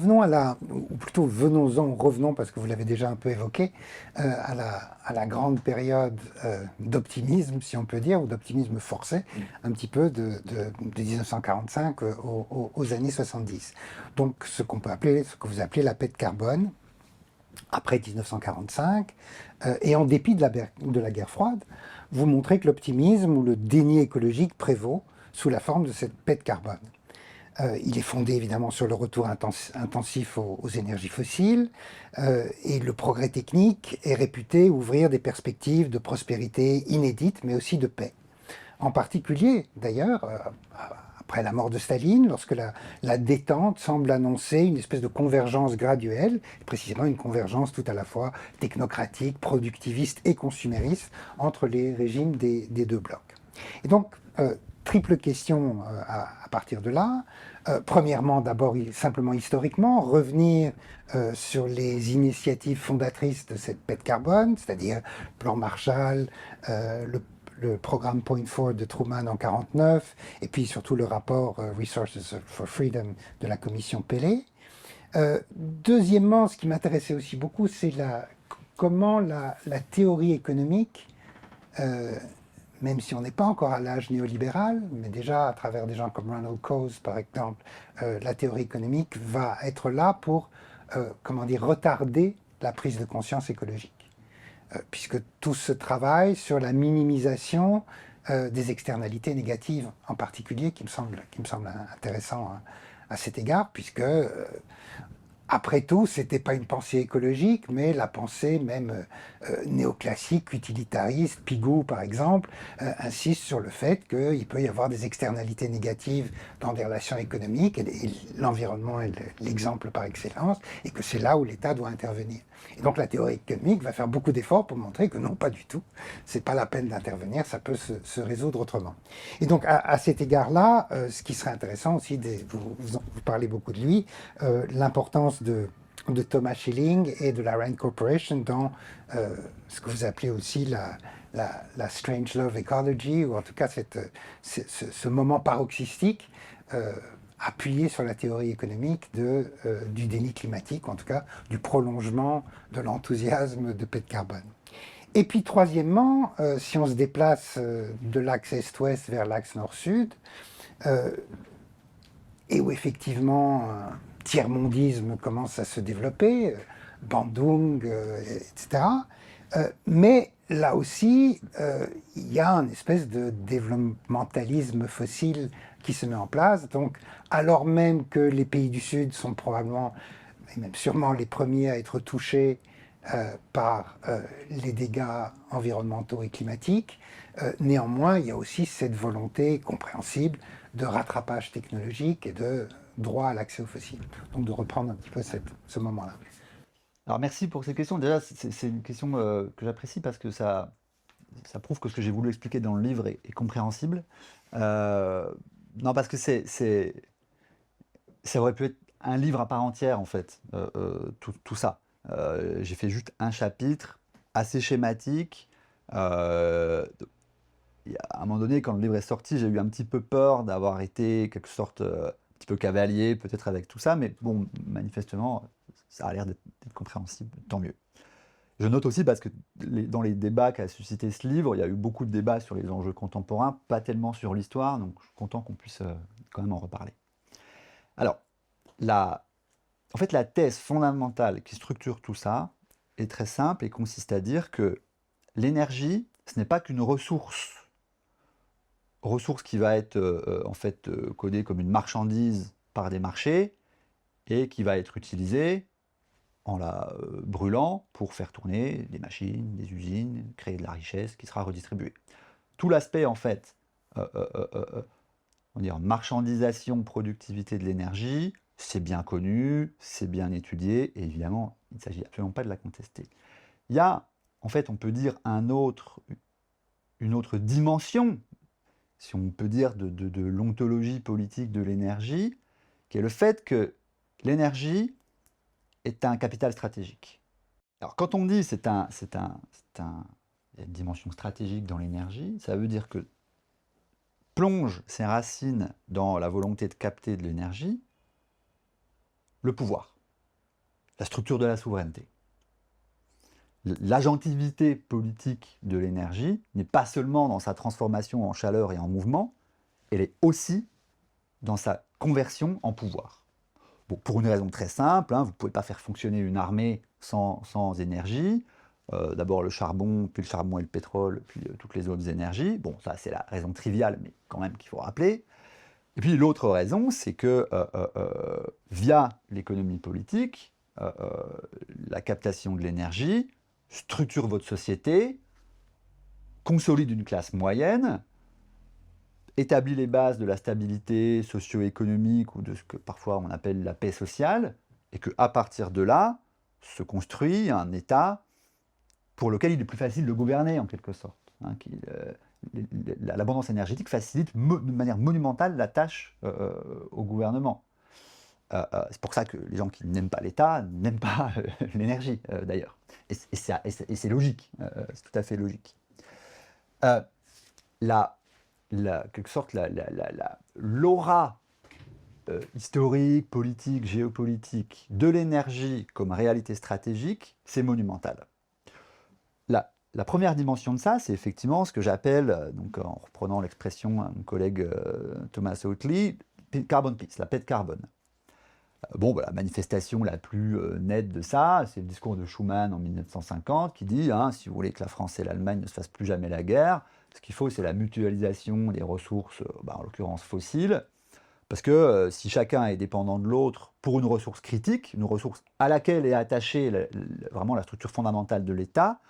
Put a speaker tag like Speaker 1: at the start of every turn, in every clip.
Speaker 1: revenons ou plutôt revenons parce que vous l'avez déjà un peu évoqué, à la grande période d'optimisme, si on peut dire, ou d'optimisme forcé, un petit peu de 1945 aux années 70. Donc ce que vous appelez la paix de carbone, après 1945, et en dépit de la guerre froide, vous montrez que l'optimisme ou le déni écologique prévaut sous la forme de cette paix de carbone. Il est fondé évidemment sur le retour intensif aux énergies fossiles et le progrès technique est réputé ouvrir des perspectives de prospérité inédites mais aussi de paix. En particulier d'ailleurs, après la mort de Staline, lorsque la détente semble annoncer une espèce de convergence graduelle, précisément une convergence tout à la fois technocratique, productiviste et consumériste entre les régimes des deux blocs. Et donc, triple question à partir de là. Premièrement, d'abord, simplement historiquement, revenir sur les initiatives fondatrices de cette paix de carbone, c'est-à-dire le plan Marshall, le programme Point Forward de Truman en 1949, et puis surtout le rapport Resources for Freedom de la commission Pelley. Deuxièmement, ce qui m'intéressait aussi beaucoup, c'est comment la théorie économique, même si on n'est pas encore à l'âge néolibéral, mais déjà à travers des gens comme Ronald Coase, par exemple, la théorie économique va être là pour, retarder la prise de conscience écologique. Puisque tout ce travail sur la minimisation des externalités négatives, en particulier, qui me semble intéressant à cet égard, puisque après tout, ce n'était pas une pensée écologique, mais la pensée même néoclassique, utilitariste, Pigou par exemple, insiste sur le fait qu'il peut y avoir des externalités négatives dans des relations économiques, et l'environnement est l'exemple par excellence, et que c'est là où l'État doit intervenir. Et donc la théorie économique va faire beaucoup d'efforts pour montrer que non, pas du tout, c'est pas la peine d'intervenir, ça peut se résoudre autrement. Et donc à cet égard-là, ce qui serait intéressant aussi, vous parlez beaucoup de lui, l'importance de Thomas Schilling et de la Rand Corporation dans ce que vous appelez aussi la Strange Love Ecology, ou en tout cas ce moment paroxystique appuyé sur la théorie économique du déni climatique, ou en tout cas du prolongement de l'enthousiasme de paix de carbone. Et puis troisièmement, si on se déplace de l'axe est-ouest vers l'axe nord-sud, et où effectivement tiers-mondisme commence à se développer, Bandung, etc. Mais là aussi, il y a une espèce de développementalisme fossile qui se met en place. Donc, alors même que les pays du Sud sont probablement, et même sûrement les premiers à être touchés par les dégâts environnementaux et climatiques, néanmoins, il y a aussi cette volonté compréhensible de rattrapage technologique et de droit à l'accès aux fossiles. Donc de reprendre un petit peu ce moment-là.
Speaker 2: Alors merci pour ces questions. Déjà, c'est une question que j'apprécie parce que ça prouve que ce que j'ai voulu expliquer dans le livre est compréhensible. Non, parce que ça aurait pu être un livre à part entière, en fait, tout ça. J'ai fait juste un chapitre assez schématique. À un moment donné, quand le livre est sorti, j'ai eu un petit peu peur d'avoir été quelque sorte un petit peu cavalier, peut-être avec tout ça, mais bon, manifestement, ça a l'air d'être compréhensible, tant mieux. Je note aussi parce que dans les débats qu'a suscité ce livre, il y a eu beaucoup de débats sur les enjeux contemporains, pas tellement sur l'histoire, donc je suis content qu'on puisse quand même en reparler. Alors, en fait, la thèse fondamentale qui structure tout ça est très simple et consiste à dire que l'énergie, ce n'est pas qu'une ressource qui va être en fait codée comme une marchandise par des marchés et qui va être utilisée en la brûlant pour faire tourner des machines, des usines, créer de la richesse qui sera redistribuée. Tout l'aspect en fait, on va dire marchandisation, productivité de l'énergie, c'est bien connu, c'est bien étudié, et évidemment, il ne s'agit absolument pas de la contester. Il y a, en fait, on peut dire une autre dimension, si on peut dire, de l'ontologie politique de l'énergie, qui est le fait que l'énergie est un capital stratégique. Alors, quand on dit il y a une dimension stratégique dans l'énergie, ça veut dire que plonge ses racines dans la volonté de capter de l'énergie, le pouvoir. la structure de la souveraineté. L'agentivité politique de l'énergie n'est pas seulement dans sa transformation en chaleur et en mouvement, elle est aussi dans sa conversion en pouvoir. Bon, pour une raison très simple, hein, vous ne pouvez pas faire fonctionner une armée sans énergie. D'abord le charbon et le pétrole, puis toutes les autres énergies. Bon, ça c'est la raison triviale, mais quand même qu'il faut rappeler. Et puis l'autre raison, c'est que via l'économie politique, la captation de l'énergie structure votre société, consolide une classe moyenne, établit les bases de la stabilité socio-économique ou de ce que parfois on appelle la paix sociale, et qu'à partir de là, se construit un État pour lequel il est plus facile de gouverner, en quelque sorte. Hein, l'abondance énergétique facilite de manière monumentale la tâche au gouvernement. C'est pour ça que les gens qui n'aiment pas l'État n'aiment pas l'énergie, d'ailleurs. Et c'est logique, c'est tout à fait logique. Quelque sorte, l'aura historique, politique, géopolitique de l'énergie comme réalité stratégique, c'est monumental. La première dimension de ça, c'est effectivement ce que j'appelle, donc en reprenant l'expression de mon collègue Thomas Oatley, carbon peace, la paix de carbone. Bon, la manifestation la plus nette de ça, c'est le discours de Schuman en 1950 qui dit hein, si vous voulez que la France et l'Allemagne ne se fassent plus jamais la guerre, ce qu'il faut, c'est la mutualisation des ressources, en l'occurrence fossiles, parce que si chacun est dépendant de l'autre pour une ressource critique, une ressource à laquelle est attachée vraiment la structure fondamentale de l'État,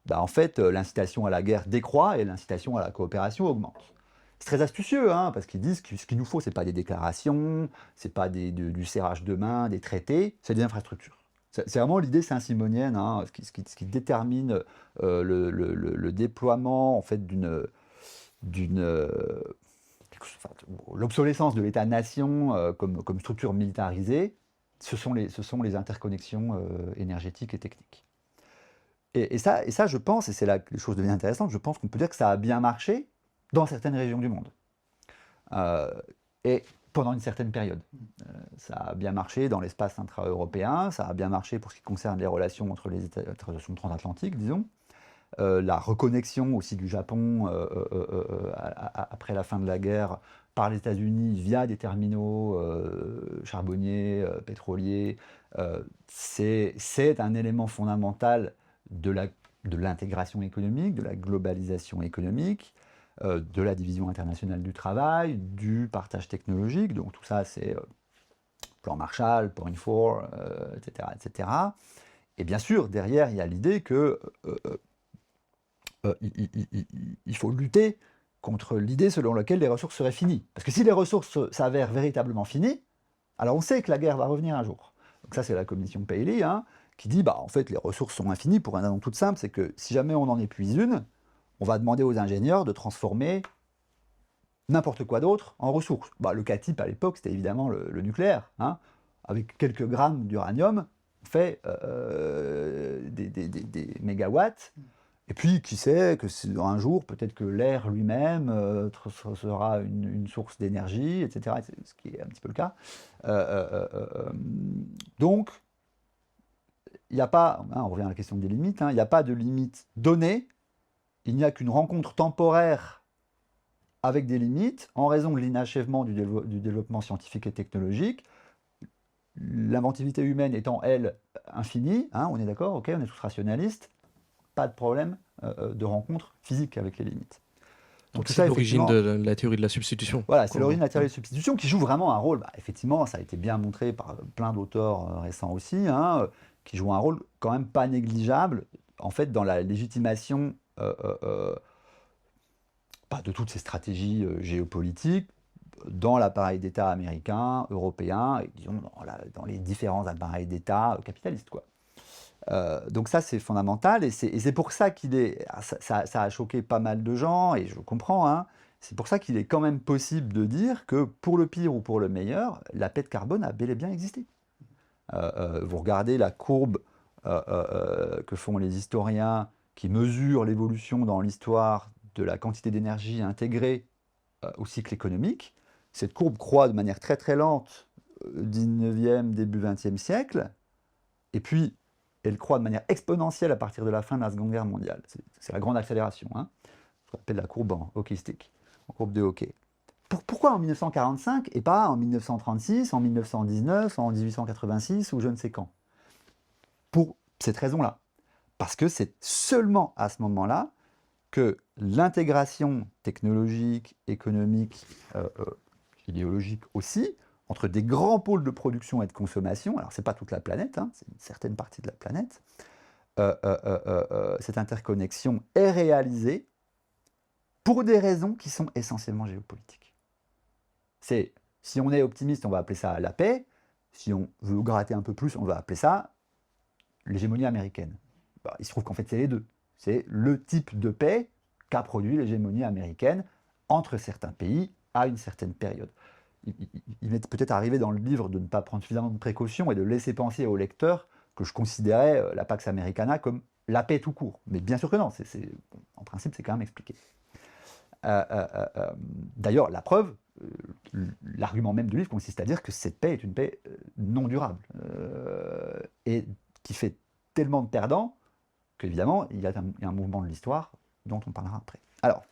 Speaker 2: en fait, l'incitation à la guerre décroît et l'incitation à la coopération augmente. C'est très astucieux, hein, parce qu'ils disent que ce qu'il nous faut, ce n'est pas des déclarations, ce n'est pas du serrage de main, des traités, c'est des infrastructures. C'est vraiment l'idée saint-simonienne, hein, ce qui détermine le déploiement en fait, l'obsolescence de l'État-nation comme structure militarisée, ce sont les interconnexions énergétiques et techniques. Et ça, je pense, et c'est là que les choses deviennent intéressantes, je pense qu'on peut dire que ça a bien marché dans certaines régions du monde. Et pendant une certaine période. Ça a bien marché dans l'espace intra-européen, ça a bien marché pour ce qui concerne les relations entre les États, relations transatlantiques, disons. La reconnexion aussi du Japon après la fin de la guerre par les États-Unis via des terminaux charbonniers, pétroliers, c'est un élément fondamental de l'intégration économique, de la globalisation économique, de la division internationale du travail, du partage technologique. Donc tout ça, c'est plan Marshall, Point 4, etc., etc. Et bien sûr, derrière, il y a l'idée que il faut lutter contre l'idée selon laquelle les ressources seraient finies. Parce que si les ressources s'avèrent véritablement finies, alors on sait que la guerre va revenir un jour. Donc ça, c'est la commission Paley, hein, qui dit, en fait, les ressources sont infinies pour une raison toute simple, c'est que si jamais on en épuise une, on va demander aux ingénieurs de transformer n'importe quoi d'autre en ressources. Le cas type à l'époque, c'était évidemment le nucléaire. Hein. Avec quelques grammes d'uranium, on fait des mégawatts. Et puis, qui sait que un jour, peut-être que l'air lui-même sera une source d'énergie, etc. Ce qui est un petit peu le cas. Donc, il n'y a pas, on revient à la question des limites, il n'y a pas de limite donnée, il n'y a qu'une rencontre temporaire avec des limites, en raison de l'inachèvement du développement scientifique et technologique, l'inventivité humaine étant, elle, infinie, on est d'accord, ok, on est tous rationalistes, pas de problème de rencontre physique avec les limites.
Speaker 3: Donc c'est l'origine de la théorie de la substitution.
Speaker 2: Voilà, c'est l'origine de la théorie de la substitution qui joue vraiment un rôle, effectivement, ça a été bien montré par plein d'auteurs récents aussi, qui joue un rôle quand même pas négligeable, en fait, dans la légitimation de toutes ces stratégies géopolitiques, dans l'appareil d'État américain, européen, et disons dans les différents appareils d'État capitalistes, quoi. Donc ça, c'est fondamental, et c'est pour ça qu'il est... Ça a choqué pas mal de gens, et je comprends, c'est pour ça qu'il est quand même possible de dire que, pour le pire ou pour le meilleur, la paix de carbone a bel et bien existé. Vous regardez la courbe que font les historiens qui mesurent l'évolution dans l'histoire de la quantité d'énergie intégrée au cycle économique. Cette courbe croît de manière très très lente 19e, début 20e siècle, Et puis, elle croît de manière exponentielle à partir de la fin de la Seconde Guerre mondiale. C'est la grande accélération, hein, ce qu'on appelle la courbe hockeystick, en courbe de hockey. Pourquoi en 1945 et pas en 1936, en 1919, en 1886 ou je ne sais quand? Pour cette raison-là. Parce que c'est seulement à ce moment-là que l'intégration technologique, économique, idéologique aussi, entre des grands pôles de production et de consommation, alors c'est pas toute la planète, hein, c'est une certaine partie de la planète, cette interconnexion est réalisée pour des raisons qui sont essentiellement géopolitiques. Si on est optimiste, on va appeler ça la paix. Si on veut gratter un peu plus, on va appeler ça l'hégémonie américaine. Bah, il se trouve qu'en fait, c'est les deux. C'est le type de paix qu'a produit l'hégémonie américaine entre certains pays à une certaine période. Il m'est peut-être arrivé dans le livre de ne pas prendre suffisamment de précautions et de laisser penser au lecteur que je considérais la Pax Americana comme la paix tout court. Mais bien sûr que non, en principe, c'est quand même expliqué. D'ailleurs, la preuve, l'argument même du livre consiste à dire que cette paix est une paix non durable et qui fait tellement de perdants qu'évidemment, il y a un mouvement de l'histoire dont on parlera après. Alors,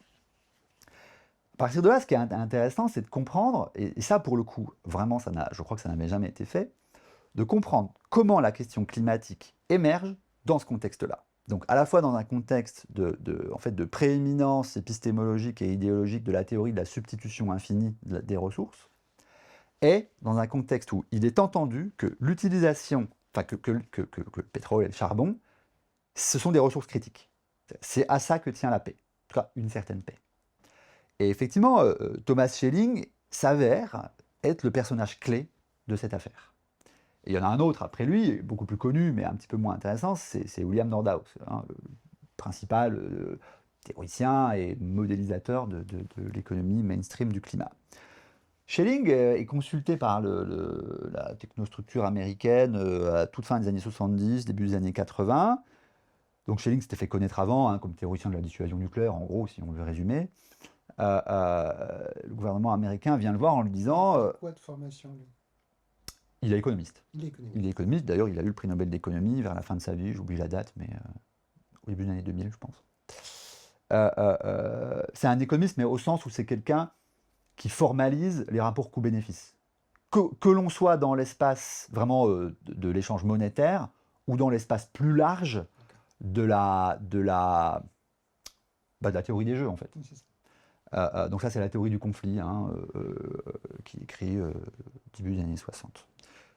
Speaker 2: à partir de là, ce qui est intéressant, c'est de comprendre, et ça pour le coup, vraiment, je crois que ça n'avait jamais été fait, de comprendre comment la question climatique émerge dans ce contexte-là. Donc à la fois dans un contexte de prééminence épistémologique et idéologique de la théorie de la substitution infinie des ressources, et dans un contexte où il est entendu que l'utilisation, que le pétrole et le charbon, ce sont des ressources critiques. C'est à ça que tient la paix, en tout cas une certaine paix. Et effectivement, Thomas Schelling s'avère être le personnage clé de cette affaire. Et il y en a un autre après lui, beaucoup plus connu, mais un petit peu moins intéressant, c'est William Nordhaus, hein, le principal théoricien et modélisateur de l'économie mainstream du climat. Schelling est consulté par la technostructure américaine à toute fin des années 70, début des années 80. Donc Schelling s'était fait connaître avant, hein, comme théoricien de la dissuasion nucléaire, en gros, si on veut résumer. Le gouvernement américain vient le voir en lui disant...
Speaker 1: Quoi de formation, lui ?
Speaker 2: Il est économiste.
Speaker 1: Il est économiste.
Speaker 2: Il est économiste, d'ailleurs, il a eu le prix Nobel d'économie vers la fin de sa vie, j'oublie la date, mais au début des années 2000, je pense. C'est un économiste, mais au sens où c'est quelqu'un qui formalise les rapports coût-bénéfice. Que l'on soit dans l'espace vraiment de l'échange monétaire ou dans l'espace plus large de la théorie des jeux, en fait. Donc ça, c'est la théorie du conflit, hein, qui est écrit début des années 60.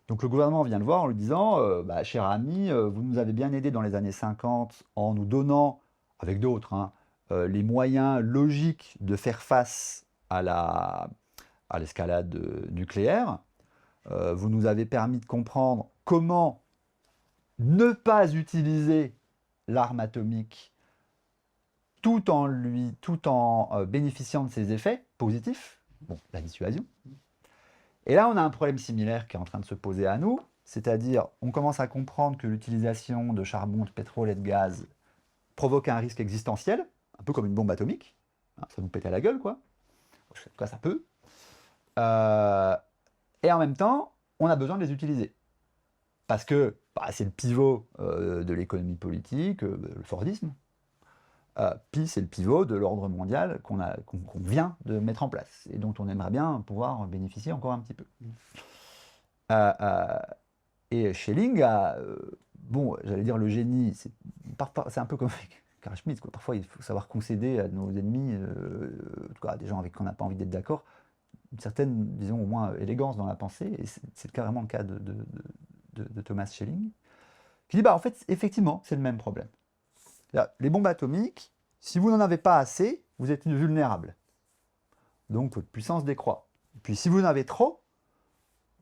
Speaker 2: Donc le gouvernement vient le voir en lui disant cher ami, vous nous avez bien aidé dans les années 50 en nous donnant, avec d'autres, hein, les moyens logiques de faire face à l'escalade nucléaire. Vous nous avez permis de comprendre comment ne pas utiliser l'arme atomique tout en bénéficiant de ses effets positifs, bon, la dissuasion. Et là, on a un problème similaire qui est en train de se poser à nous, c'est-à-dire, on commence à comprendre que l'utilisation de charbon, de pétrole et de gaz provoque un risque existentiel, un peu comme une bombe atomique, hein, ça nous pète à la gueule, quoi. En tout cas, ça peut. Et en même temps, on a besoin de les utiliser. Parce que c'est le pivot de l'économie politique, le Fordisme. Puis c'est le pivot de l'ordre mondial qu'on vient de mettre en place et dont on aimerait bien pouvoir bénéficier encore un petit peu. Et Schelling a, j'allais dire le génie, c'est un peu comme avec Carl Schmitt, quoi. Parfois il faut savoir concéder à nos ennemis, en tout cas à des gens avec qui on n'a pas envie d'être d'accord, une certaine, disons au moins, élégance dans la pensée, et c'est carrément le cas de Thomas Schelling, qui dit, en fait, effectivement, c'est le même problème. Les bombes atomiques, si vous n'en avez pas assez, vous êtes vulnérable. Donc votre puissance décroît. Puis si vous en avez trop,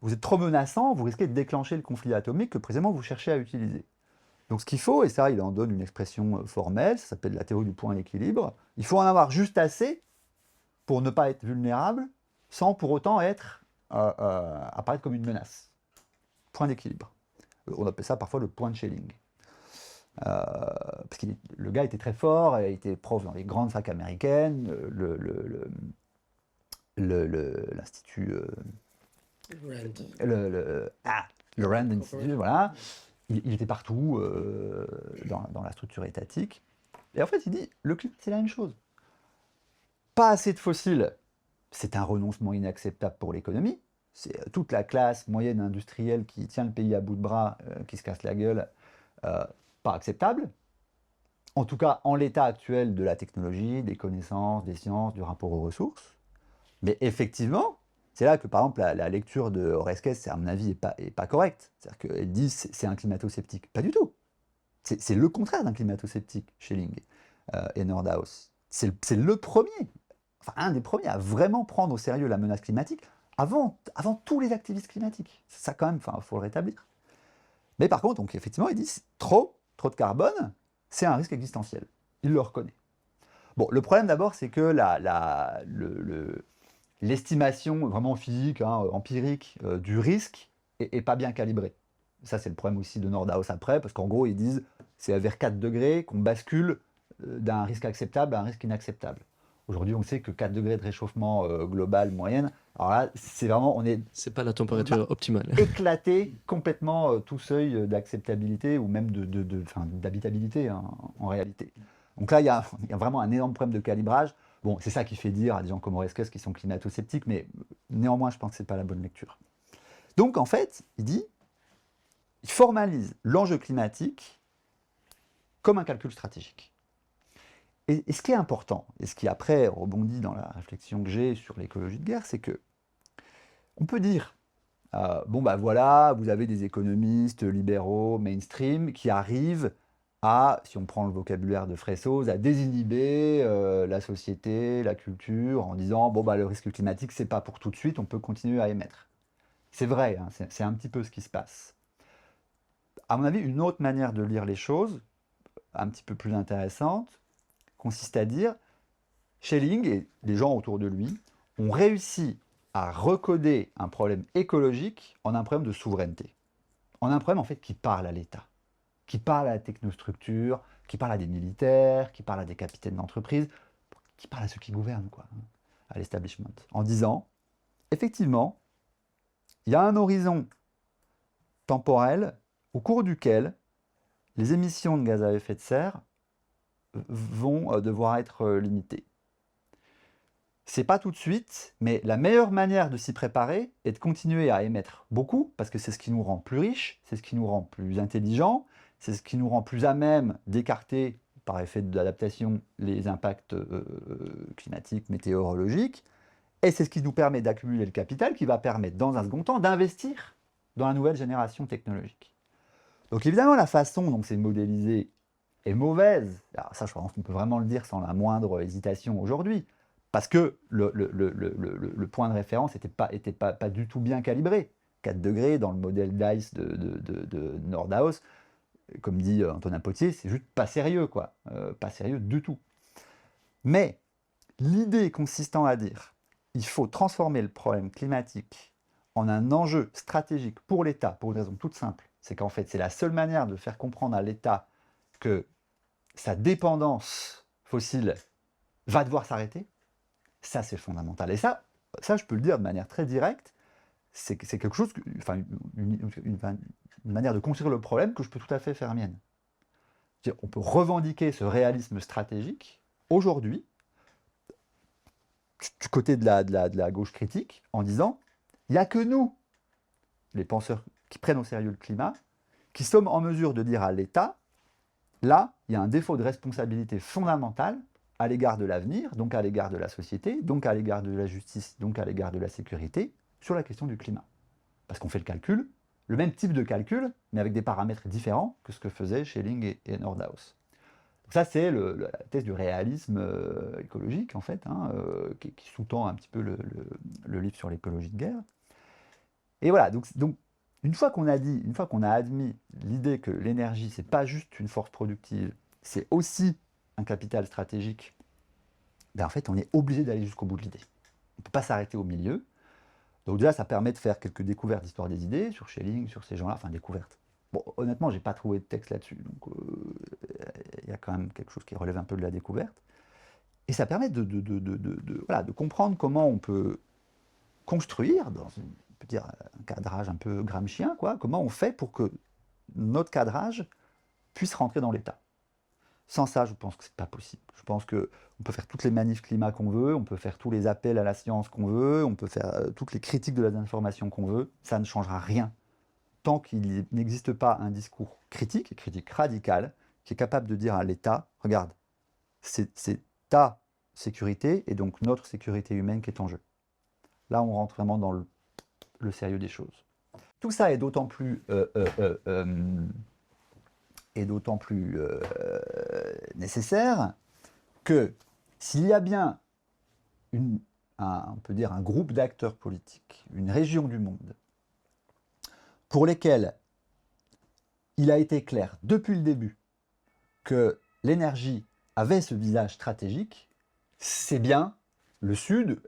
Speaker 2: vous êtes trop menaçant, vous risquez de déclencher le conflit atomique que précisément vous cherchez à utiliser. Donc ce qu'il faut, et ça il en donne une expression formelle, ça s'appelle la théorie du point d'équilibre, il faut en avoir juste assez pour ne pas être vulnérable, sans pour autant apparaître comme une menace. Point d'équilibre. On appelle ça parfois le point de Schelling. Parce que le gars était très fort, il était prof dans les grandes facs américaines, l'Institut... le Rand Institute, voilà. il était partout dans la structure étatique. Et en fait, il dit, le climat, c'est la même chose. Pas assez de fossiles, c'est un renoncement inacceptable pour l'économie. C'est toute la classe moyenne industrielle qui tient le pays à bout de bras, qui se casse la gueule, pas acceptable. En tout cas, en l'état actuel de la technologie, des connaissances, des sciences, du rapport aux ressources. Mais effectivement, c'est là que, par exemple, la lecture de Oresques, à mon avis, est pas correcte. C'est-à-dire qu'elle dit que c'est un climato-sceptique. Pas du tout. C'est le contraire d'un climato-sceptique, Schelling et Nordhaus. C'est le premier, enfin un des premiers à vraiment prendre au sérieux la menace climatique avant tous les activistes climatiques. Ça, quand même, il faut le rétablir. Mais par contre, donc, effectivement, ils disent trop de carbone, c'est un risque existentiel. Il le reconnaît. Bon, le problème d'abord, c'est que l'estimation vraiment physique, empirique du risque est pas bien calibrée. Ça, c'est le problème aussi de Nordhaus après, parce qu'en gros, ils disent c'est vers 4 degrés qu'on bascule d'un risque acceptable à un risque inacceptable. Aujourd'hui, on sait que 4 degrés de réchauffement global moyenne, alors là, c'est vraiment,
Speaker 3: c'est pas la température optimale.
Speaker 2: Éclaté complètement tout seuil d'acceptabilité ou même d'habitabilité en réalité. Donc là, il y a vraiment un énorme problème de calibrage. Bon, c'est ça qui fait dire à des gens comme Oresques qui sont climato-sceptiques, mais néanmoins, je pense que ce n'est pas la bonne lecture. Donc en fait, il formalise l'enjeu climatique comme un calcul stratégique. Et ce qui est important, et ce qui après rebondit dans la réflexion que j'ai sur l'écologie de guerre, c'est que on peut dire, bon bah voilà, vous avez des économistes libéraux, mainstream, qui arrivent à, si on prend le vocabulaire de Fressoz, à désinhiber la société, la culture, en disant, bon bah le risque climatique, c'est pas pour tout de suite, on peut continuer à émettre. C'est vrai, hein, c'est un petit peu ce qui se passe. À mon avis, une autre manière de lire les choses, un petit peu plus intéressante, consiste à dire, Schelling et les gens autour de lui ont réussi à recoder un problème écologique en un problème de souveraineté. En un problème en fait qui parle à l'État, qui parle à la technostructure, qui parle à des militaires, qui parle à des capitaines d'entreprise, qui parle à ceux qui gouvernent, quoi, à l'establishment, en disant, effectivement, il y a un horizon temporel au cours duquel les émissions de gaz à effet de serre vont devoir être limitées. C'est pas tout de suite, mais la meilleure manière de s'y préparer est de continuer à émettre beaucoup, parce que c'est ce qui nous rend plus riches, c'est ce qui nous rend plus intelligents, c'est ce qui nous rend plus à même d'écarter, par effet d'adaptation, les impacts climatiques, météorologiques, et c'est ce qui nous permet d'accumuler le capital qui va permettre, dans un second temps, d'investir dans la nouvelle génération technologique. Donc évidemment, la façon dont c'est modélisé est mauvaise. Alors ça, je pense qu'on peut vraiment le dire sans la moindre hésitation aujourd'hui, parce que le point de référence n'était pas du tout bien calibré. 4 degrés dans le modèle DICE de Nordhaus, comme dit Antonin Potier, c'est juste pas sérieux, quoi. Pas sérieux du tout. Mais l'idée consistant à dire il faut transformer le problème climatique en un enjeu stratégique pour l'État, pour une raison toute simple, c'est qu'en fait, c'est la seule manière de faire comprendre à l'État que sa dépendance fossile va devoir s'arrêter. Ça, c'est fondamental. Et ça, je peux le dire de manière très directe, c'est quelque chose, une manière de construire le problème que je peux tout à fait faire mienne. On peut revendiquer ce réalisme stratégique aujourd'hui, du côté de la gauche critique, en disant il n'y a que nous, les penseurs qui prennent au sérieux le climat, qui sommes en mesure de dire à l'État, là, il y a un défaut de responsabilité fondamentale à l'égard de l'avenir, donc à l'égard de la société, donc à l'égard de la justice, donc à l'égard de la sécurité, sur la question du climat. Parce qu'on fait le calcul, le même type de calcul, mais avec des paramètres différents que ce que faisaient Schelling et Nordhaus. Donc ça, c'est la thèse du réalisme écologique, en fait, qui sous-tend un petit peu le livre sur l'écologie de guerre. Et voilà, donc une fois qu'on a admis l'idée que l'énergie, c'est pas juste une force productive, c'est aussi un capital stratégique, ben en fait, on est obligé d'aller jusqu'au bout de l'idée. On ne peut pas s'arrêter au milieu. Donc déjà, ça permet de faire quelques découvertes d'histoire des idées, sur Schelling, sur ces gens-là, enfin découvertes. Bon, honnêtement, j'ai pas trouvé de texte là-dessus, donc il y a quand même quelque chose qui relève un peu de la découverte. Et ça permet de comprendre comment on peut construire, dans un cadrage un peu gramscien, quoi, comment on fait pour que notre cadrage puisse rentrer dans l'État. Sans ça, je pense que c'est pas possible. Je pense qu'on peut faire toutes les manifs climat qu'on veut, on peut faire tous les appels à la science qu'on veut, on peut faire toutes les critiques de la désinformation qu'on veut, ça ne changera rien. Tant qu'il n'existe pas un discours critique, et critique radical, qui est capable de dire à l'État, regarde, c'est ta sécurité et donc notre sécurité humaine qui est en jeu. Là, on rentre vraiment dans le sérieux des choses. Tout ça est d'autant plus nécessaire que s'il y a bien on peut dire un groupe d'acteurs politiques, une région du monde, pour lesquels il a été clair depuis le début que l'énergie avait ce visage stratégique, c'est bien le Sud.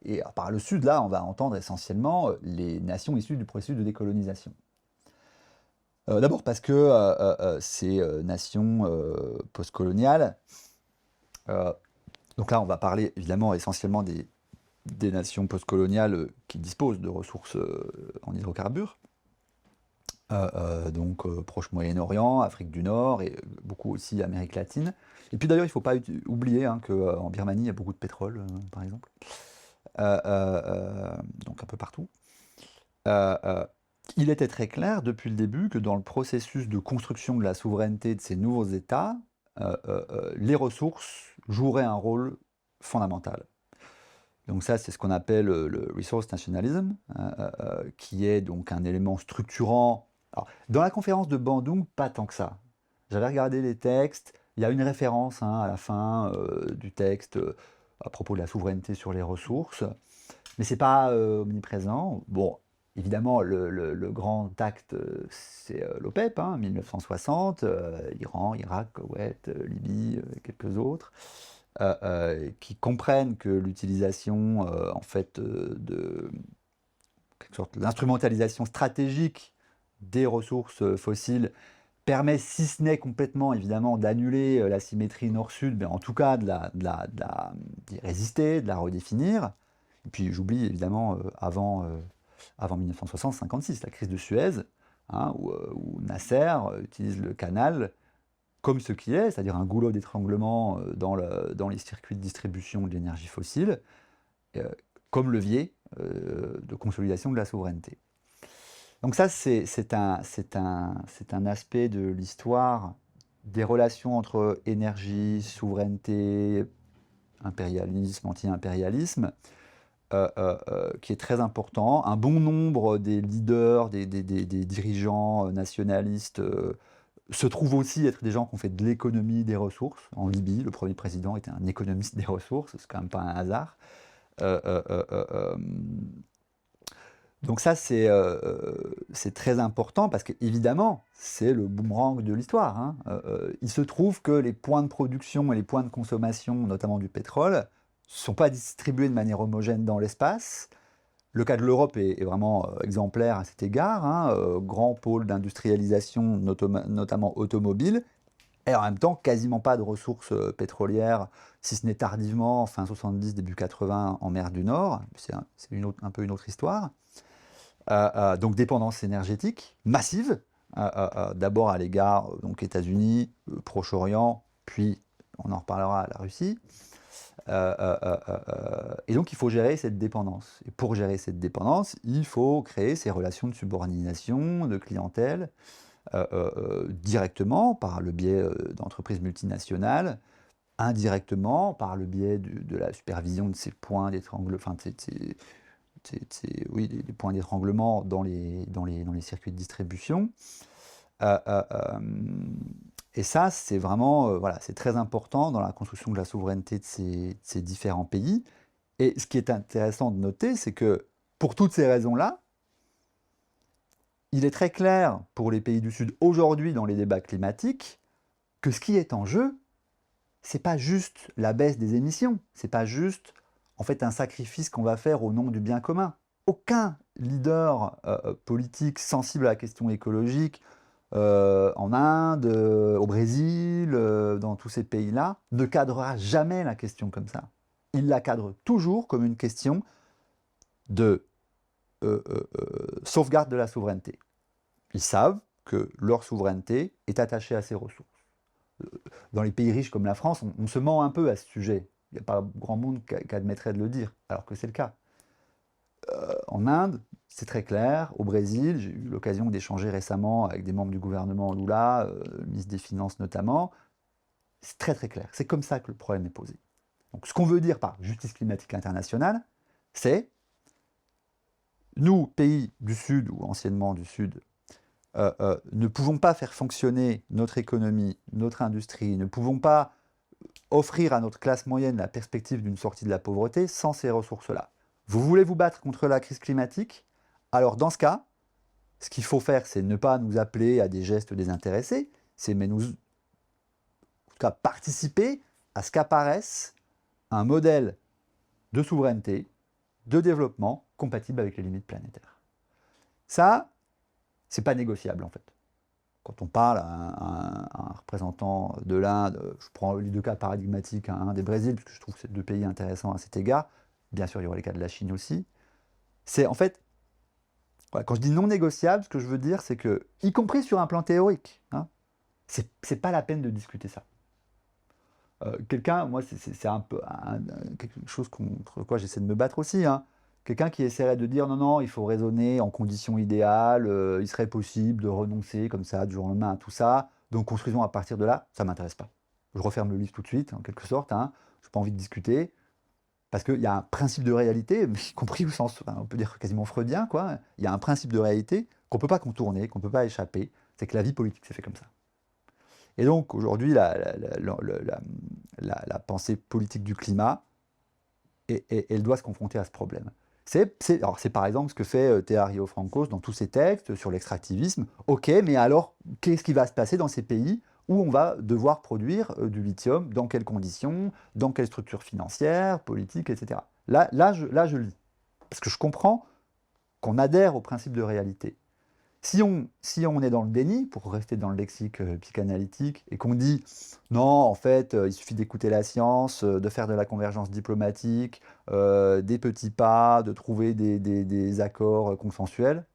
Speaker 2: Et par le Sud, là, on va entendre essentiellement les nations issues du processus de décolonisation. D'abord parce que ces nations postcoloniales, donc là on va parler évidemment essentiellement des nations postcoloniales qui disposent de ressources en hydrocarbures, donc Proche-Moyen-Orient, Afrique du Nord et beaucoup aussi Amérique latine. Et puis d'ailleurs il ne faut pas oublier qu'en Birmanie il y a beaucoup de pétrole par exemple, donc un peu partout. Il était très clair depuis le début que dans le processus de construction de la souveraineté de ces nouveaux États, les ressources joueraient un rôle fondamental. Donc ça, c'est ce qu'on appelle le resource nationalism, qui est donc un élément structurant. Alors, dans la conférence de Bandung, pas tant que ça. J'avais regardé les textes, il y a une référence à la fin du texte à propos de la souveraineté sur les ressources, mais c'est pas omniprésent. Bon, évidemment, le grand acte, c'est l'OPEP, 1960, Iran, Irak, Koweït, Libye, quelques autres, qui comprennent que l'utilisation, en fait, de quelque sorte l'instrumentalisation stratégique des ressources fossiles permet, si ce n'est complètement, évidemment, d'annuler la symétrie nord-sud, mais en tout cas d'y résister, de la redéfinir. Et puis j'oublie, évidemment, avant 1960-56, la crise de Suez, où Nasser utilise le canal comme ce qu'il est, c'est-à-dire un goulot d'étranglement dans les circuits de distribution de l'énergie fossile, comme levier de consolidation de la souveraineté. Donc ça, c'est un aspect de l'histoire des relations entre énergie, souveraineté, impérialisme, anti-impérialisme, qui est très important. Un bon nombre des leaders, des dirigeants nationalistes se trouvent aussi être des gens qui ont fait de l'économie des ressources. En Libye, le premier président était un économiste des ressources, c'est quand même pas un hasard. Donc ça, c'est très important parce qu'évidemment, c'est le boomerang de l'histoire. Il se trouve que les points de production et les points de consommation, notamment du pétrole, ne sont pas distribués de manière homogène dans l'espace. Le cas de l'Europe est vraiment exemplaire à cet égard. Grand pôle d'industrialisation, notamment automobile, et en même temps quasiment pas de ressources pétrolières, si ce n'est tardivement, fin 70, début 80, en mer du Nord. C'est un peu une autre histoire. Donc dépendance énergétique massive, d'abord à l'égard donc États-Unis, Proche-Orient, puis on en reparlera, la Russie. Et donc il faut gérer cette dépendance. Et pour gérer cette dépendance, il faut créer ces relations de subordination, de clientèle, directement par le biais d'entreprises multinationales, indirectement par le biais de la supervision de ces points d'étranglement, des points d'étranglement dans les circuits de distribution. Et ça, c'est vraiment, c'est très important dans la construction de la souveraineté de ces différents pays. Et ce qui est intéressant de noter, c'est que pour toutes ces raisons-là, il est très clair pour les pays du Sud aujourd'hui dans les débats climatiques que ce qui est en jeu, c'est pas juste la baisse des émissions, c'est pas juste en fait un sacrifice qu'on va faire au nom du bien commun. Aucun leader politique sensible à la question écologique en Inde, au Brésil, dans tous ces pays-là, ne cadrera jamais la question comme ça. Il la cadre toujours comme une question de sauvegarde de la souveraineté. Ils savent que leur souveraineté est attachée à ces ressources. Dans les pays riches comme la France, on se ment un peu à ce sujet. Il n'y a pas grand monde qui admettrait de le dire, alors que c'est le cas. En Inde, c'est très clair. Au Brésil, j'ai eu l'occasion d'échanger récemment avec des membres du gouvernement Lula, le ministre des Finances notamment. C'est très très clair. C'est comme ça que le problème est posé. Donc ce qu'on veut dire par justice climatique internationale, c'est nous, pays du Sud ou anciennement du Sud, ne pouvons pas faire fonctionner notre économie, notre industrie, ne pouvons pas offrir à notre classe moyenne la perspective d'une sortie de la pauvreté sans ces ressources-là. Vous voulez vous battre contre la crise climatique? Alors dans ce cas, ce qu'il faut faire, c'est ne pas nous appeler à des gestes désintéressés, c'est mais nous, en tout cas, participer à ce qu'apparaisse un modèle de souveraineté, de développement compatible avec les limites planétaires. Ça, c'est pas négociable en fait. Quand on parle à un représentant de l'Inde, je prends les deux cas paradigmatiques, un des Brésil, parce que je trouve que c'est deux pays intéressants à cet égard, bien sûr il y aura les cas de la Chine aussi, c'est en fait, voilà, quand je dis non négociable, ce que je veux dire c'est que, y compris sur un plan théorique, hein, c'est pas la peine de discuter ça. Quelqu'un, moi c'est un peu quelque chose contre quoi j'essaie de me battre aussi, hein. Quelqu'un qui essaierait de dire non, non, il faut raisonner en conditions idéales, il serait possible de renoncer comme ça du jour au lendemain à tout ça, donc construisons à partir de là, ça ne m'intéresse pas. Je referme le livre tout de suite, en quelque sorte, hein. Je n'ai pas envie de discuter, parce qu'il y a un principe de réalité, y compris au sens, on peut dire quasiment freudien, quoi. Il y a un principe de réalité qu'on ne peut pas contourner, qu'on ne peut pas échapper, c'est que la vie politique s'est fait comme ça. Et donc aujourd'hui, la pensée politique du climat, elle doit se confronter à ce problème. C'est par exemple ce que fait Thea Rio Francos dans tous ses textes sur l'extractivisme. Ok, mais alors, qu'est-ce qui va se passer dans ces pays où on va devoir produire du lithium, dans quelles conditions, dans quelles structures financières, politiques, etc. Là, je lis. Parce que je comprends qu'on adhère au principe de réalité. Si on est dans le déni, pour rester dans le lexique psychanalytique, et qu'on dit non, en fait, il suffit d'écouter la science, de faire de la convergence diplomatique, des petits pas, de trouver des accords consensuels,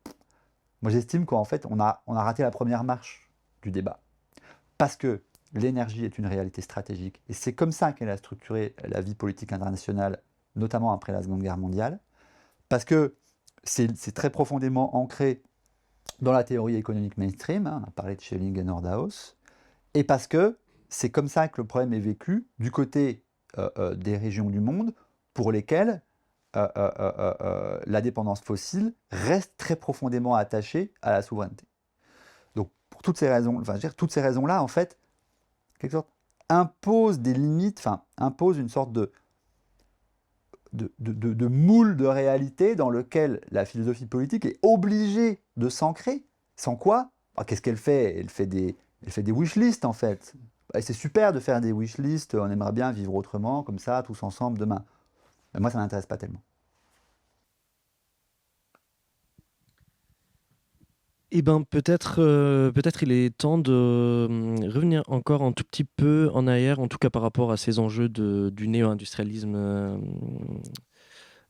Speaker 2: moi j'estime qu'en fait, on a raté la première marche du débat. Parce que l'énergie est une réalité stratégique, et c'est comme ça qu'elle a structuré la vie politique internationale, notamment après la Seconde Guerre mondiale, parce que c'est très profondément ancré dans la théorie économique mainstream, hein, on a parlé de Schelling et Nordhaus, et parce que c'est comme ça que le problème est vécu du côté des régions du monde pour lesquelles la dépendance fossile reste très profondément attachée à la souveraineté. Donc pour toutes ces raisons, enfin, je veux dire, toutes ces raisons-là, en fait, quelque sorte, imposent des limites, enfin, imposent une sorte de moule de réalité dans lequel la philosophie politique est obligée de s'ancrer. Sans quoi, qu'est-ce qu'elle fait? Elle fait des wish-lists en fait. Et c'est super de faire des wish-lists, on aimerait bien vivre autrement, comme ça, tous ensemble demain. Mais moi, ça ne m'intéresse pas tellement.
Speaker 3: Eh ben peut-être il est temps de revenir encore un tout petit peu en arrière, en tout cas par rapport à ces enjeux du néo-industrialisme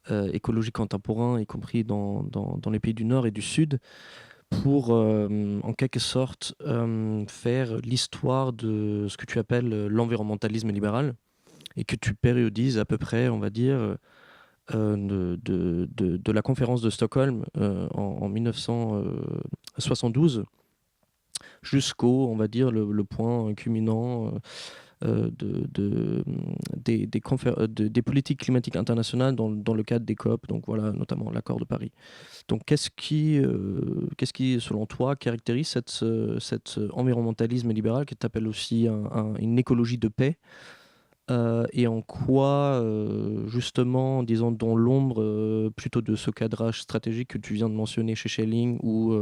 Speaker 3: écologique contemporain, y compris dans les pays du Nord et du Sud, pour en quelque sorte faire l'histoire de ce que tu appelles l'environnementalisme libéral et que tu périodises à peu près, on va dire, de la conférence de Stockholm en 1972 jusqu'au, on va dire, le point culminant des politiques climatiques internationales dans le cadre des COP, donc voilà, notamment l'accord de Paris. Donc qu'est-ce qui, selon toi, caractérise cet environnementalisme libéral qui t'appelle aussi une écologie de paix et en quoi, justement, disons, dans l'ombre plutôt de ce cadrage stratégique que tu viens de mentionner chez Schelling ou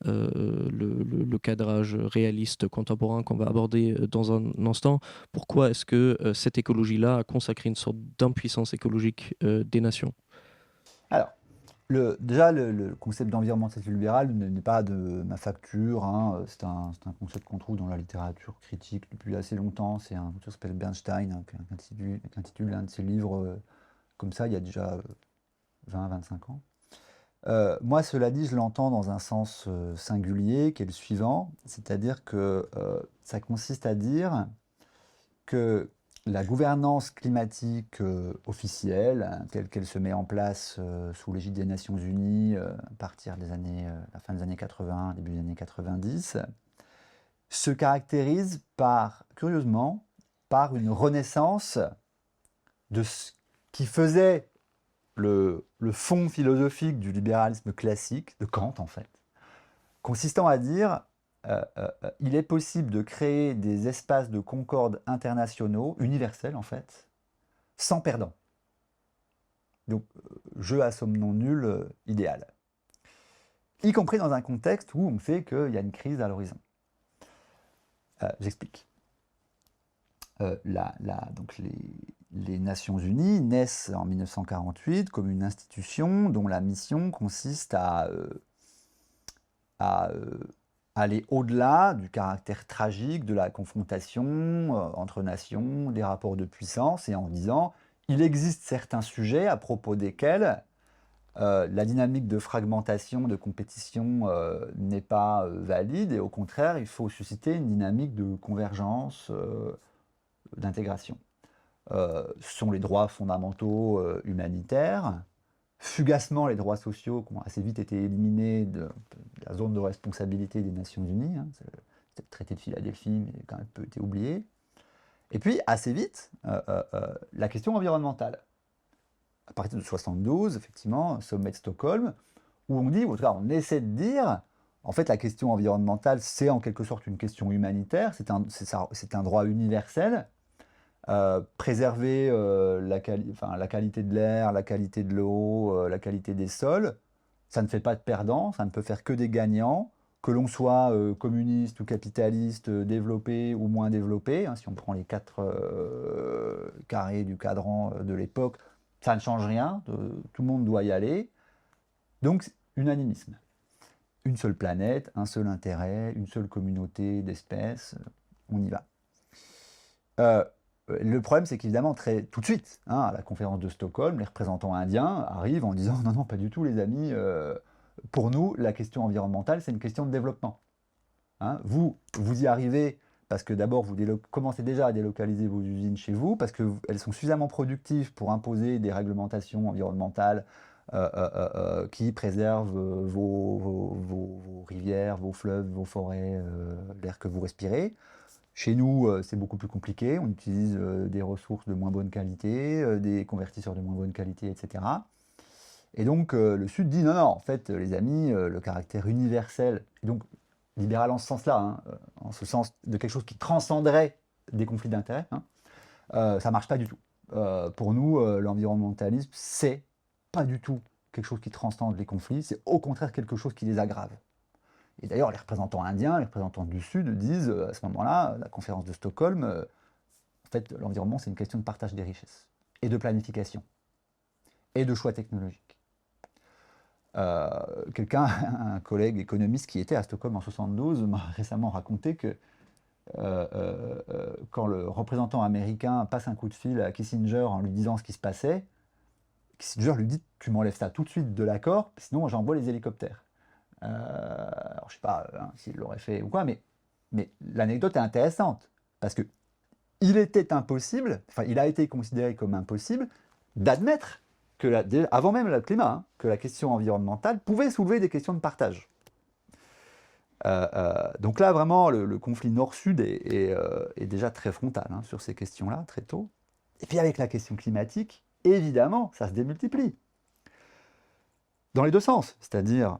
Speaker 3: le cadrage réaliste contemporain qu'on va aborder dans un instant, pourquoi est-ce que cette écologie-là a consacré une sorte d'impuissance écologique des nations?
Speaker 2: Alors, déjà, le concept d'environnementalisme libéral n'est pas de ma facture, hein. C'est un concept qu'on trouve dans la littérature critique depuis assez longtemps. C'est un auteur qui s'appelle Bernstein, hein, qui intitule l'un de ses livres comme ça, il y a déjà 20-25 ans. Moi, cela dit, je l'entends dans un sens singulier, qui est le suivant, c'est-à-dire que ça consiste à dire que la gouvernance climatique officielle, hein, telle qu'elle se met en place sous l'égide des Nations Unies à partir des années, la fin des années 80, début des années 90, se caractérise par, curieusement, par une renaissance de ce qui faisait le fond philosophique du libéralisme classique, de Kant en fait, consistant à dire il est possible de créer des espaces de concorde internationaux, universels en fait, sans perdant. Donc, jeu à somme non nulle idéal. Y compris dans un contexte où on sait qu'il y a une crise à l'horizon. J'explique. Donc les Nations Unies naissent en 1948 comme une institution dont la mission consiste à aller au-delà du caractère tragique de la confrontation entre nations, des rapports de puissance, et en disant il existe certains sujets à propos desquels la dynamique de fragmentation, de compétition n'est pas valide, et au contraire, il faut susciter une dynamique de convergence, d'intégration. Ce sont les droits fondamentaux humanitaires, fugacement les droits sociaux qui ont assez vite été éliminés de la zone de responsabilité des Nations Unies, hein, c'est le traité de Philadelphie, mais quand même peu été oublié. Et puis, assez vite, la question environnementale. À partir de 1972, effectivement, sommet de Stockholm, où on dit, ou en tout cas on essaie de dire, en fait la question environnementale, c'est en quelque sorte une question humanitaire, c'est un droit universel. Préserver la qualité de l'air, la qualité de l'eau, la qualité des sols, ça ne fait pas de perdants, ça ne peut faire que des gagnants, que l'on soit communiste ou capitaliste, développé ou moins développé, hein, si on prend les 4 carrés du cadran de l'époque, ça ne change rien, tout le monde doit y aller. Donc, unanimisme. Une seule planète, un seul intérêt, une seule communauté d'espèces, on y va. Le problème, c'est qu'évidemment, tout de suite, hein, à la conférence de Stockholm, les représentants indiens arrivent en disant « Non, non, pas du tout, les amis. Pour nous, la question environnementale, c'est une question de développement. Hein, vous y arrivez parce que d'abord, vous commencez déjà à délocaliser vos usines chez vous, parce qu'elles sont suffisamment productives pour imposer des réglementations environnementales qui préservent vos rivières, vos fleuves, vos forêts, l'air que vous respirez. Chez nous, c'est beaucoup plus compliqué. On utilise des ressources de moins bonne qualité, des convertisseurs de moins bonne qualité, etc. Et donc, le Sud dit non, non, en fait, les amis, le caractère universel, et donc libéral en ce sens-là, hein, en ce sens de quelque chose qui transcenderait des conflits d'intérêts, hein, ça ne marche pas du tout. Pour nous, l'environnementalisme, c'est pas du tout quelque chose qui transcende les conflits, c'est au contraire quelque chose qui les aggrave. Et d'ailleurs, les représentants indiens, les représentants du Sud disent, à ce moment-là, la conférence de Stockholm, en fait, l'environnement, c'est une question de partage des richesses, et de planification, et de choix technologiques. Un collègue économiste qui était à Stockholm en 1972, m'a récemment raconté que quand le représentant américain passe un coup de fil à Kissinger en lui disant ce qui se passait, Kissinger lui dit « Tu m'enlèves ça tout de suite de l'accord, sinon j'envoie les hélicoptères ». Alors, je ne sais pas hein, s'il l'aurait fait ou quoi, mais l'anecdote est intéressante, parce que il était impossible, enfin il a été considéré comme impossible d'admettre que, avant même le climat, hein, que la question environnementale pouvait soulever des questions de partage. Donc là, vraiment, le conflit nord-sud est déjà très frontal hein, sur ces questions-là, très tôt. Et puis avec la question climatique, évidemment, ça se démultiplie. Dans les deux sens, c'est-à-dire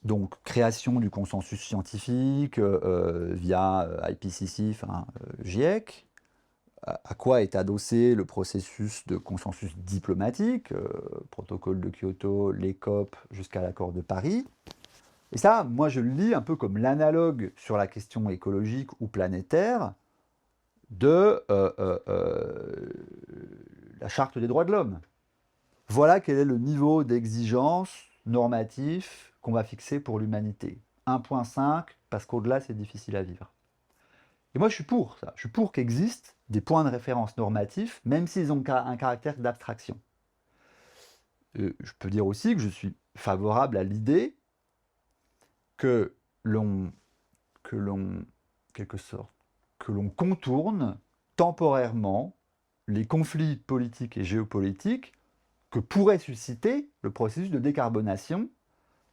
Speaker 2: donc création du consensus scientifique via IPCC, enfin GIEC, à quoi est adossé le processus de consensus diplomatique, protocole de Kyoto, les COP, jusqu'à l'accord de Paris. Et ça, moi je le lis un peu comme l'analogue sur la question écologique ou planétaire de la charte des droits de l'homme. Voilà quel est le niveau d'exigence normatif qu'on va fixer pour l'humanité. 1.5, parce qu'au-delà, c'est difficile à vivre. Et moi, je suis pour ça. Je suis pour qu'existent des points de référence normatifs, même s'ils ont un caractère d'abstraction. Je peux dire aussi que je suis favorable à l'idée que l'on quelque sorte, que l'on contourne temporairement les conflits politiques et géopolitiques que pourrait susciter le processus de décarbonation,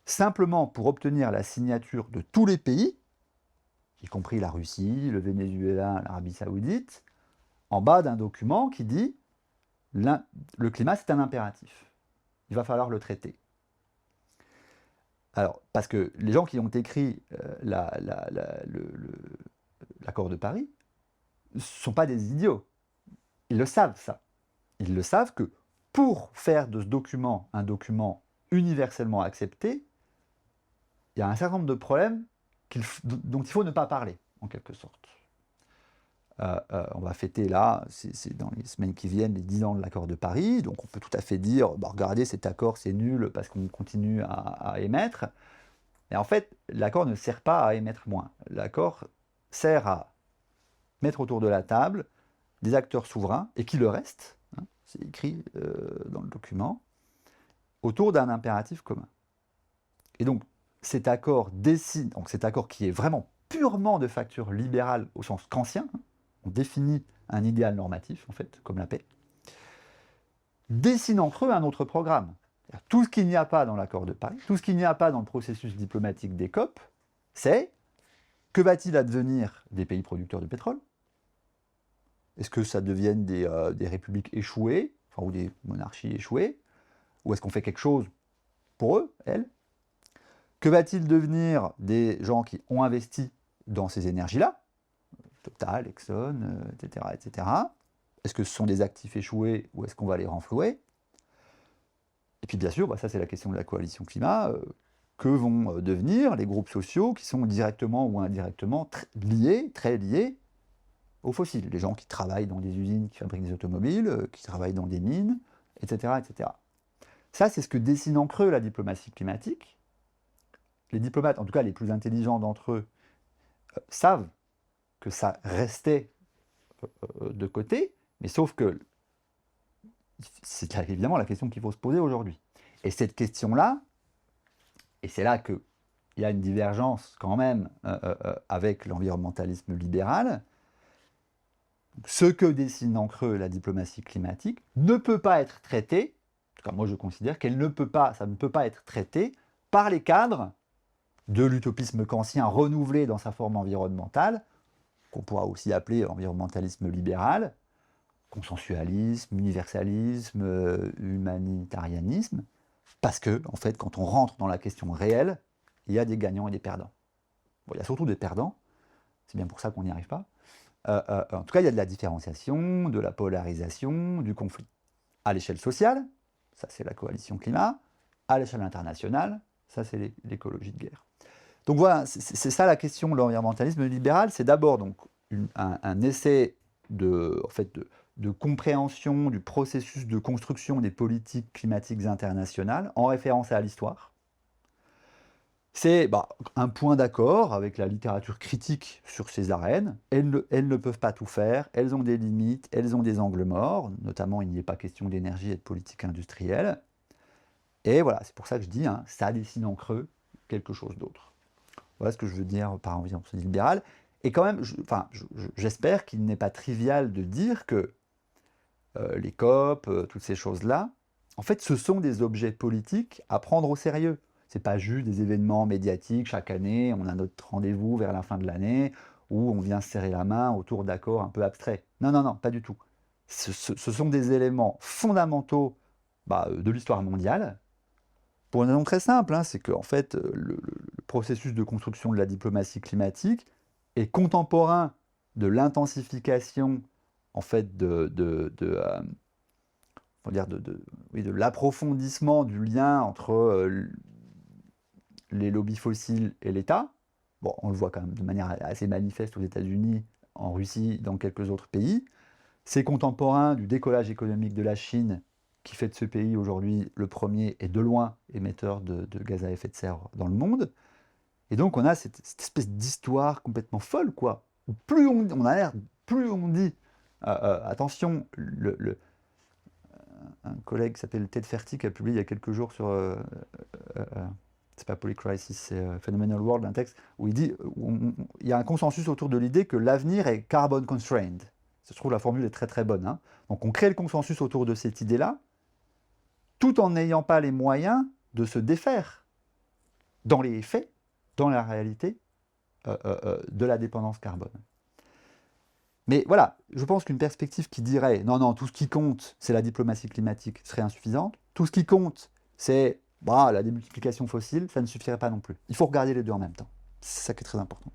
Speaker 2: simplement pour obtenir la signature de tous les pays, y compris la Russie, le Venezuela, l'Arabie Saoudite, en bas d'un document qui dit le climat c'est un impératif. Il va falloir le traiter. Alors, parce que les gens qui ont écrit l'accord de Paris ne sont pas des idiots. Ils le savent, ça. Ils le savent que pour faire de ce document un document universellement accepté, il y a un certain nombre de problèmes dont il faut ne pas parler, en quelque sorte. On va fêter là, c'est dans les semaines qui viennent, les 10 ans de l'accord de Paris, donc on peut tout à fait dire, regardez, cet accord c'est nul parce qu'on continue à émettre. Et en fait, l'accord ne sert pas à émettre moins. L'accord sert à mettre autour de la table des acteurs souverains, et qui le restent, hein, c'est écrit dans le document, autour d'un impératif commun. Et donc, cet accord dessine, donc cet accord qui est vraiment purement de facture libérale au sens kantien, hein, on définit un idéal normatif, en fait, comme la paix, dessine en creux un autre programme. Tout ce qu'il n'y a pas dans l'accord de Paris, tout ce qu'il n'y a pas dans le processus diplomatique des COP, c'est que va-t-il advenir des pays producteurs de pétrole? Est-ce que ça devienne des républiques échouées, enfin, ou des monarchies échouées? Ou est-ce qu'on fait quelque chose pour eux, elles? Que va-t-il devenir des gens qui ont investi dans ces énergies-là? Total, Exxon, etc., etc. Est-ce que ce sont des actifs échoués ou est-ce qu'on va les renflouer? Et puis bien sûr, ça c'est la question de la coalition climat, que vont devenir les groupes sociaux qui sont directement ou indirectement liés, très liés aux fossiles. Les gens qui travaillent dans des usines qui fabriquent des automobiles, qui travaillent dans des mines, etc., etc. Ça c'est ce que dessine en creux la diplomatie climatique. Les diplomates, en tout cas les plus intelligents d'entre eux, savent que ça restait de côté, mais sauf que c'est évidemment la question qu'il faut se poser aujourd'hui. Et cette question-là, et c'est là qu'il y a une divergence quand même avec l'environnementalisme libéral, ce que dessine en creux la diplomatie climatique ne peut pas être traité, en tout cas moi je considère ça ne peut pas être traité par les cadres de l'utopisme kantien renouvelé dans sa forme environnementale, qu'on pourra aussi appeler environnementalisme libéral, consensualisme, universalisme, humanitarianisme, parce que, en fait, quand on rentre dans la question réelle, il y a des gagnants et des perdants. Bon, il y a surtout des perdants, c'est bien pour ça qu'on n'y arrive pas. En tout cas, il y a de la différenciation, de la polarisation, du conflit. À l'échelle sociale, ça c'est la coalition climat, à l'échelle internationale, ça c'est l'écologie de guerre. Donc voilà, c'est ça la question de l'environnementalisme libéral, c'est d'abord donc un essai de compréhension du processus de construction des politiques climatiques internationales en référence à l'histoire. C'est un point d'accord avec la littérature critique sur ces arènes. Elles ne peuvent pas tout faire, elles ont des limites, elles ont des angles morts, notamment il n'y est pas question d'énergie et de politique industrielle. Et voilà, c'est pour ça que je dis, ça dessine en creux quelque chose d'autre. Voilà ce que je veux dire par environnementalisme libéral. Et quand même, j'espère qu'il n'est pas trivial de dire que les COP, toutes ces choses-là, en fait, ce sont des objets politiques à prendre au sérieux. Ce n'est pas juste des événements médiatiques chaque année, on a notre rendez-vous vers la fin de l'année, où on vient se serrer la main autour d'accords un peu abstraits. Non, non, non, pas du tout. Ce sont des éléments fondamentaux de l'histoire mondiale, pour une raison très simple, c'est que en fait, le processus de construction de la diplomatie climatique est contemporain de l'intensification en fait de l'approfondissement du lien entre les lobbies fossiles et l'État. Bon, on le voit quand même de manière assez manifeste aux États-Unis, en Russie, dans quelques autres pays. C'est contemporain du décollage économique de la Chine, qui fait de ce pays aujourd'hui le premier et de loin émetteur de gaz à effet de serre dans le monde. Et donc on a cette espèce d'histoire complètement folle, quoi. Où plus on dit attention, un collègue qui s'appelle Ted Ferty qui a publié il y a quelques jours sur c'est pas Polycrisis, c'est Phenomenal World, un texte où il dit, il y a un consensus autour de l'idée que l'avenir est carbon constrained. Je trouve la formule est très très bonne. Hein. Donc on crée le consensus autour de cette idée-là, tout en n'ayant pas les moyens de se défaire dans les faits, dans la réalité, de la dépendance carbone. Mais voilà, je pense qu'une perspective qui dirait non, tout ce qui compte, c'est la diplomatie climatique, serait insuffisante. Tout ce qui compte, c'est la démultiplication fossile, ça ne suffirait pas non plus. Il faut regarder les deux en même temps. C'est ça qui est très important.